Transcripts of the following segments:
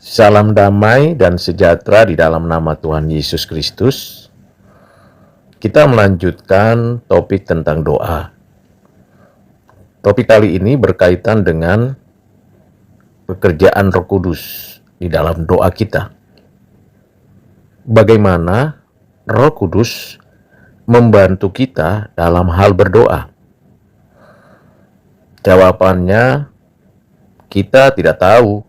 Salam damai dan sejahtera di dalam nama Tuhan Yesus Kristus. Kita melanjutkan topik tentang doa. Topik kali ini berkaitan dengan pekerjaan Roh Kudus di dalam doa kita. Bagaimana Roh Kudus membantu kita dalam hal berdoa? Jawabannya, kita tidak tahu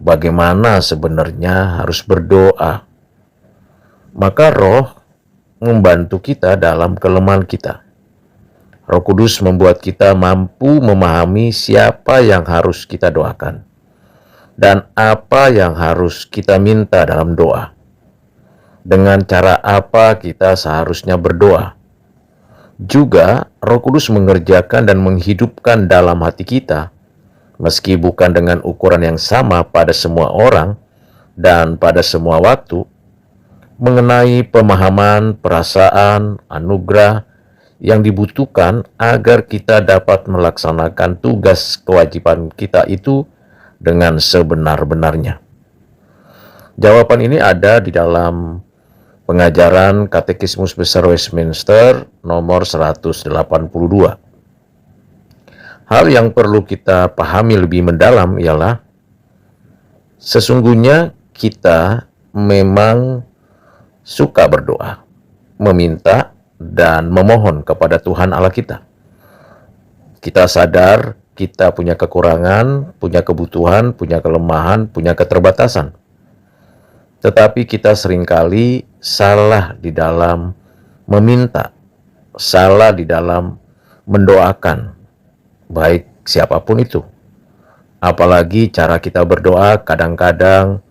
bagaimana sebenarnya harus berdoa. Maka Roh membantu kita dalam kelemahan kita. Roh Kudus membuat kita mampu memahami siapa yang harus kita doakan dan apa yang harus kita minta dalam doa. Dengan cara apa kita seharusnya berdoa. Juga Roh Kudus mengerjakan dan menghidupkan dalam hati kita, meski bukan dengan ukuran yang sama pada semua orang dan pada semua waktu, mengenai pemahaman, perasaan, anugerah yang dibutuhkan agar kita dapat melaksanakan tugas kewajiban kita itu dengan sebenar-benarnya. Jawaban ini ada di dalam pengajaran Katekismus Besar Westminster nomor 182. Hal yang perlu kita pahami lebih mendalam ialah sesungguhnya kita memang suka berdoa, meminta dan memohon kepada Tuhan Allah kita. Kita sadar kita punya kekurangan, punya kebutuhan, punya kelemahan, punya keterbatasan. Tetapi kita seringkali salah di dalam meminta, salah di dalam mendoakan, baik siapapun itu. Apalagi cara kita berdoa kadang-kadang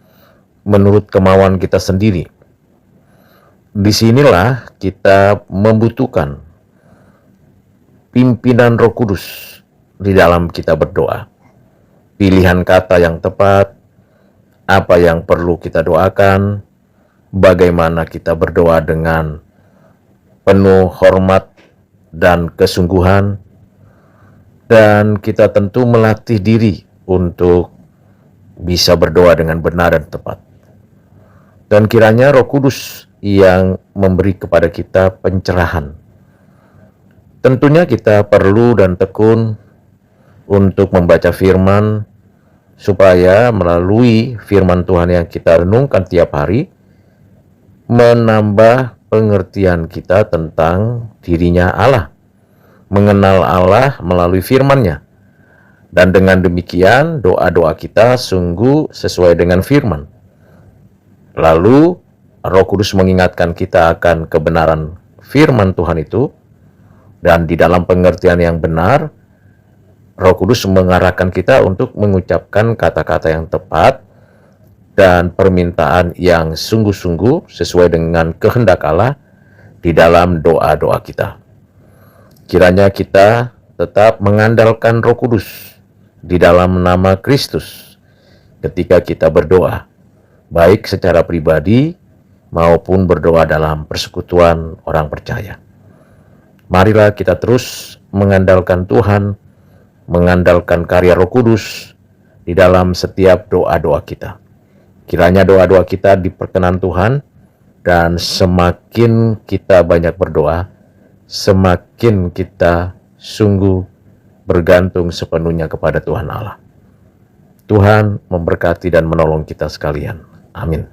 menurut kemauan kita sendiri. Disinilah kita membutuhkan pimpinan Roh Kudus di dalam kita berdoa. Pilihan kata yang tepat, apa yang perlu kita doakan, bagaimana kita berdoa dengan penuh hormat dan kesungguhan, dan kita tentu melatih diri untuk bisa berdoa dengan benar dan tepat. Dan kiranya Roh Kudus yang memberi kepada kita pencerahan. Tentunya kita perlu dan tekun untuk membaca firman, supaya melalui firman Tuhan yang kita renungkan tiap hari, menambah pengertian kita tentang dirinya Allah, mengenal Allah melalui firman-Nya. Dan dengan demikian doa-doa kita sungguh sesuai dengan firman. Lalu Roh Kudus mengingatkan kita akan kebenaran firman Tuhan itu, dan di dalam pengertian yang benar, Roh Kudus mengarahkan kita untuk mengucapkan kata-kata yang tepat dan permintaan yang sungguh-sungguh sesuai dengan kehendak Allah di dalam doa-doa kita. Kiranya kita tetap mengandalkan Roh Kudus di dalam nama Kristus ketika kita berdoa, baik secara pribadi maupun berdoa dalam persekutuan orang percaya. Marilah kita terus mengandalkan Tuhan, mengandalkan karya Roh Kudus di dalam setiap doa-doa kita. Kiranya doa-doa kita diperkenan Tuhan, dan semakin kita banyak berdoa, semakin kita sungguh bergantung sepenuhnya kepada Tuhan Allah. Tuhan memberkati dan menolong kita sekalian. Amin.